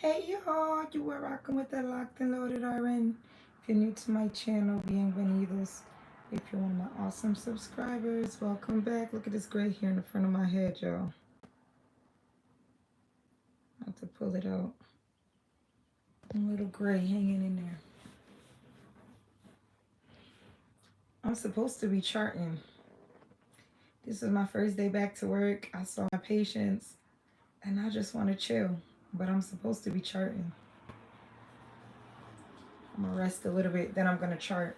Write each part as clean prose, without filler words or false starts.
Hey y'all, you were rocking with that Locked and Loaded RN. If you're new to my channel, bienvenidos. If you're one of my awesome subscribers, welcome back. Look at this gray here in the front of my head, y'all. I have to pull it out. A little gray hanging in there. I'm supposed to be charting. This is my first day back to work. I saw my patients and I just want to chill, but I'm supposed to be charting. I'm gonna rest a little bit, then I'm gonna chart.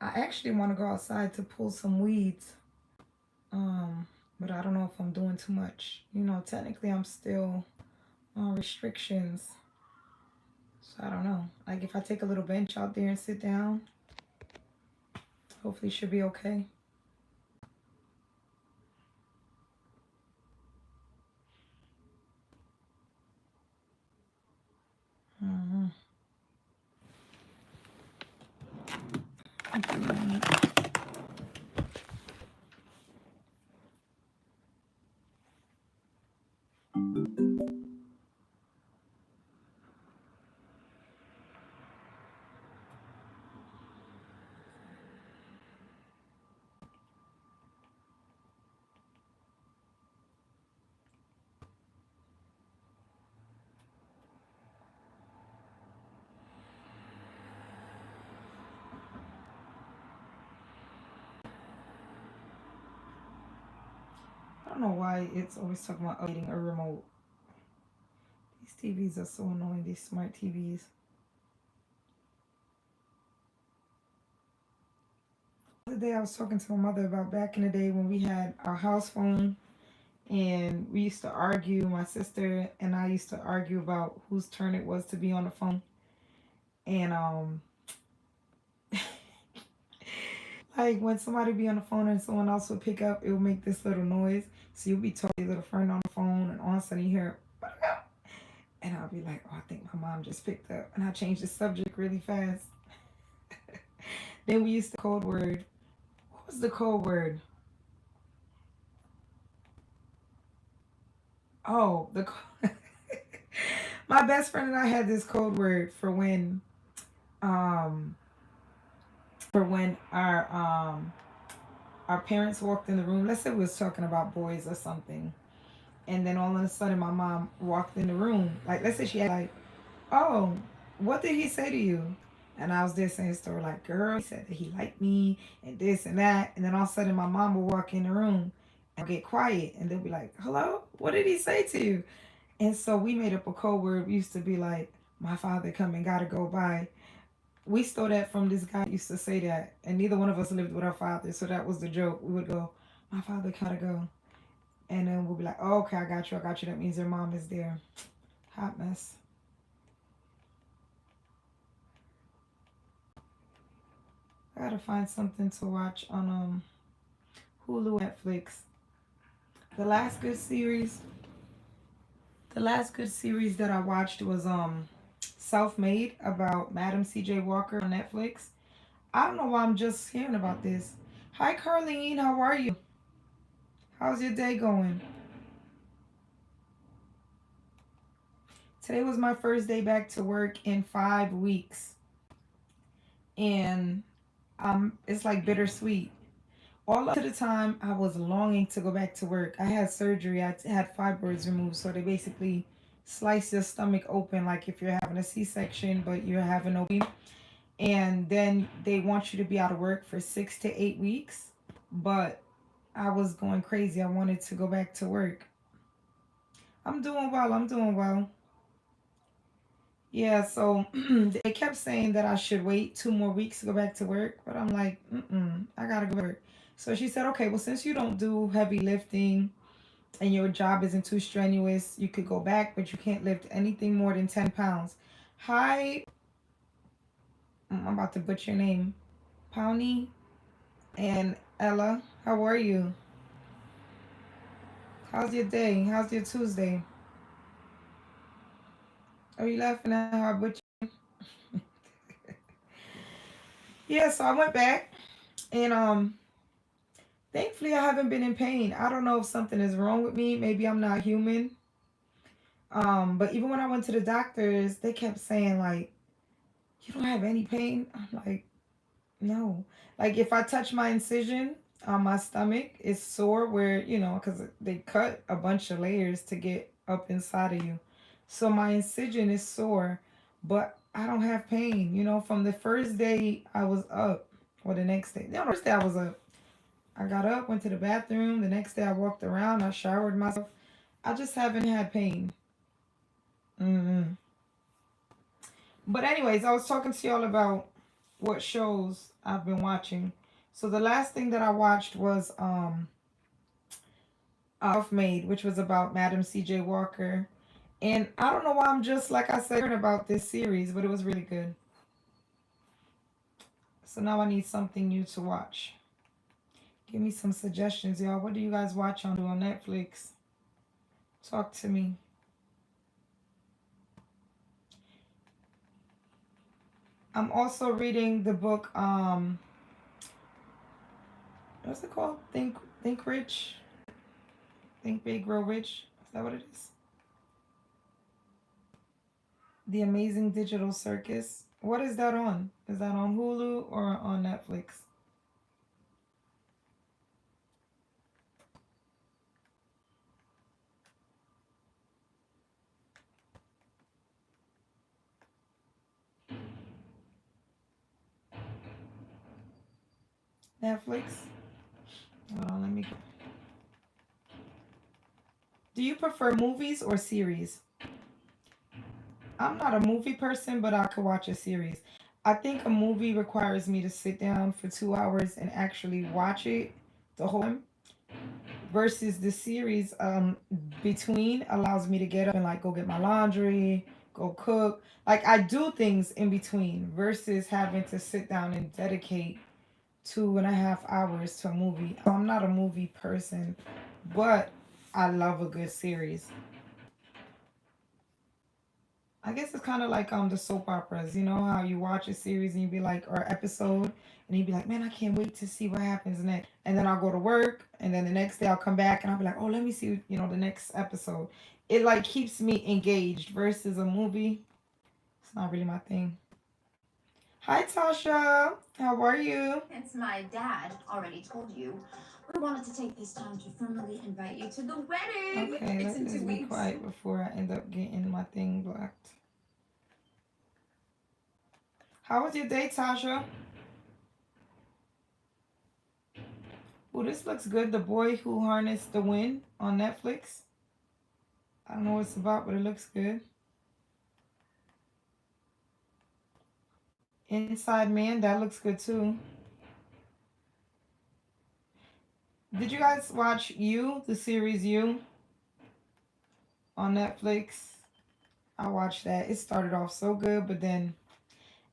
I actually want to go outside to pull some weeds. But I don't know if I'm doing too much. You know, technically I'm still on restrictions. So I don't know. Like if I take a little bench out there and sit down, hopefully should be okay. Mm-hmm. I don't know why it's always talking about updating a remote. These TVs are so annoying, these smart TVs. The other day I was talking to my mother about back in the day when we had our house phone and we used to argue, my sister and I used to argue about whose turn it was to be on the phone. And like when somebody be on the phone and someone else would pick up, it would make this little noise. So you'll be talking to your little friend on the phone and all of a sudden you hear, and I'll be like, oh, I think my mom just picked up. And I changed the subject really fast. Then we used the code word. What was the code word? Oh, my best friend and I had this code word for when our parents walked in the room. Let's say we was talking about boys or something. And then all of a sudden my mom walked in the room. Like let's say she had like, oh, what did he say to you? And I was there saying the story like, girl, he said that he liked me and this and that. And then all of a sudden my mom would walk in the room and get quiet and they'll be like, hello, what did he say to you? And so we made up a code word. We used to be like, my father coming, gotta go by. We stole that from this guy who used to say that. And neither one of us lived with our father. So that was the joke. We would go, my father gotta go. And then we'll be like, oh, okay, I got you. That means your mom is there. Hot mess. I gotta find something to watch on Hulu, Netflix. The last good series that I watched was Self-Made about Madam C.J. Walker on Netflix. I don't know why I'm just hearing about this. Hi, Carlene. How are you? How's your day going? Today was my first day back to work in 5 weeks. And it's like bittersweet. All up to the time I was longing to go back to work. I had surgery. I had fibroids removed. So they basically slice your stomach open like if you're having a C-section, but you're having OB. And then they want you to be out of work for 6 to 8 weeks. But I was going crazy. I wanted to go back to work. I'm doing well. Yeah, so they kept saying that I should wait 2 more weeks to go back to work, but I'm like, I gotta go to work. So she said, okay, well, since you don't do heavy lifting and your job isn't too strenuous, you could go back, but you can't lift anything more than 10 pounds. Hi, I'm about to butcher your name, Pawnee and Ella. How are you? How's your day? How's your Tuesday? Are you laughing at how I butchered? Yeah, so I went back and thankfully I haven't been in pain. I don't know if something is wrong with me. Maybe I'm not human. But even when I went to the doctors, they kept saying like, "You don't have any pain." I'm like, "No." Like if I touch my incision on my stomach, it's sore where because they cut a bunch of layers to get up inside of you, so my incision is sore, but I don't have pain. From the first day I was up, or the next day. No, the first day I was up. I got up, went to the bathroom. The next day I walked around. I showered myself. I just haven't had pain. Mm-mm. But anyways, I was talking to y'all about what shows I've been watching. So the last thing that I watched was Self-Made, which was about Madam C.J. Walker. And I don't know why I'm just like I said about this series, but it was really good. So now I need something new to watch. Give me some suggestions, y'all. What do you guys watch on Netflix? Talk to me. I'm also reading the book what's it called? Think Rich, Think Big, Grow Rich. Is that what it is? The Amazing Digital Circus. What is that on? Is that on Hulu or on Netflix? Netflix? Hold on, let me go. Do you prefer movies or series? I'm not a movie person, but I could watch a series. I think a movie requires me to sit down for 2 hours and actually watch it the whole time, versus the series between allows me to get up and like go get my laundry, go cook. Like I do things in between versus having to sit down and dedicate 2.5 hours to a movie. I'm not a movie person, but I love a good series. I guess it's kind of like the soap operas. You know how you watch a series and you be like, or episode, and you'd be like, man, I can't wait to see what happens next. And then I'll go to work, and then the next day I'll come back and I'll be like, oh, let me see, the next episode. It like keeps me engaged versus a movie. It's not really my thing. Hi, Tasha. How are you? Since my dad already told you, we wanted to take this time to formally invite you to the wedding. Okay, It's in let's two be weeks. quiet before I end up getting my thing blocked. How was your day, Tasha? Oh, this looks good. The Boy Who Harnessed the Wind on Netflix. I don't know what it's about, but it looks good. Inside Man, that looks good too. Did you guys watch You, the series You on Netflix? I watched that. It started off so good, but then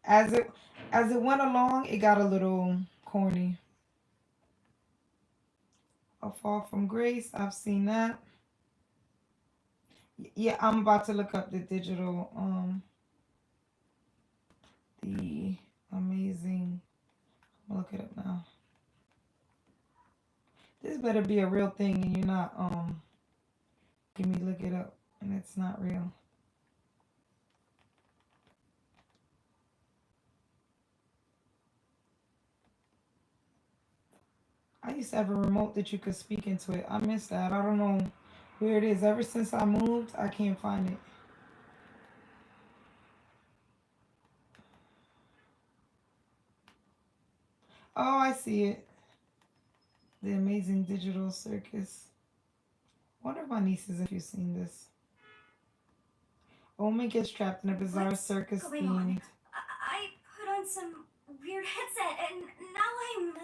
as it as it went along, it got a little corny. A Fall from Grace, I've seen that. Yeah, I'm about to look up the digital the amazing. I'll look it up now. This better be a real thing and you're not give me look it up and it's not real. I used to have a remote that you could speak into it. I miss that. I don't know where it is. Ever since I moved, I can't find it. Oh, I see it. The Amazing Digital Circus. One of my nieces, if you've seen this. A woman gets trapped in a bizarre What's circus going on? themed. I put on some weird headset and now I'm.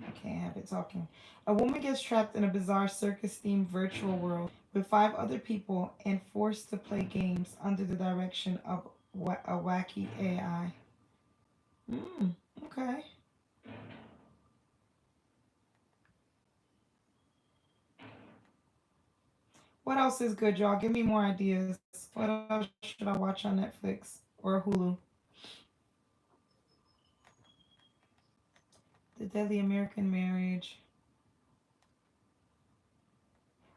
I can't have it talking. A woman gets trapped in a bizarre circus themed virtual world with five other people and forced to play games under the direction of a wacky AI. Okay. What else is good, y'all? Give me more ideas. What else should I watch on Netflix or Hulu? The Deadly American Marriage.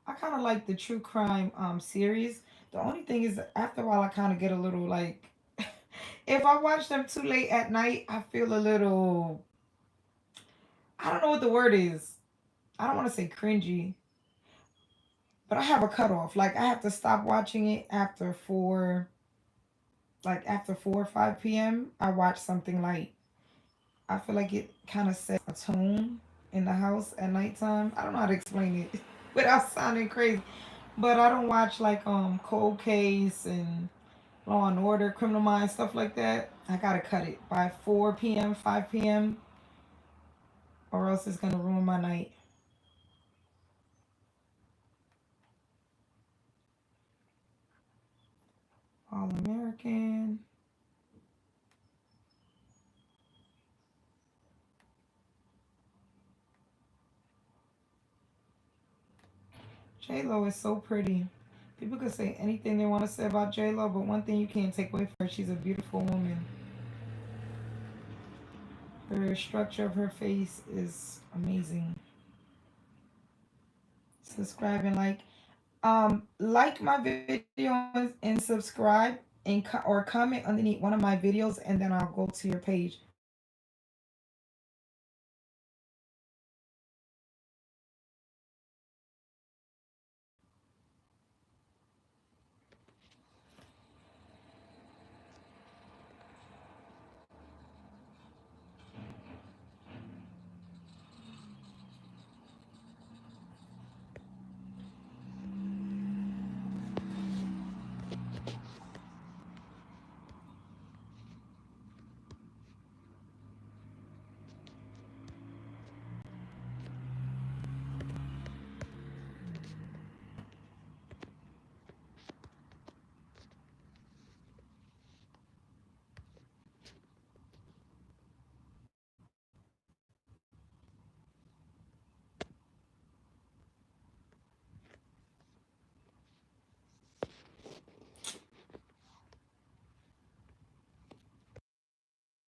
I kind of like the true crime series. The only thing is, after a while, I kind of get a little like, if I watch them too late at night, I feel a little, I don't know what the word is. I don't want to say cringy, but I have a cutoff. Like, I have to stop watching it after 4, like after 4 or 5 p.m. I watch something light. I feel like it kind of sets a tone in the house at nighttime. I don't know how to explain it without sounding crazy, but I don't watch like Cold Case and Law and Order, Criminal Minds, stuff like that. I gotta cut it by 4 p.m., 5 p.m., or else it's gonna ruin my night. All American. J Lo is so pretty. People could say anything they want to say about J Lo, but one thing you can't take away from her, she's a beautiful woman. Her structure of her face is amazing. Subscribe and like my videos and subscribe and or comment underneath one of my videos, and then I'll go to your page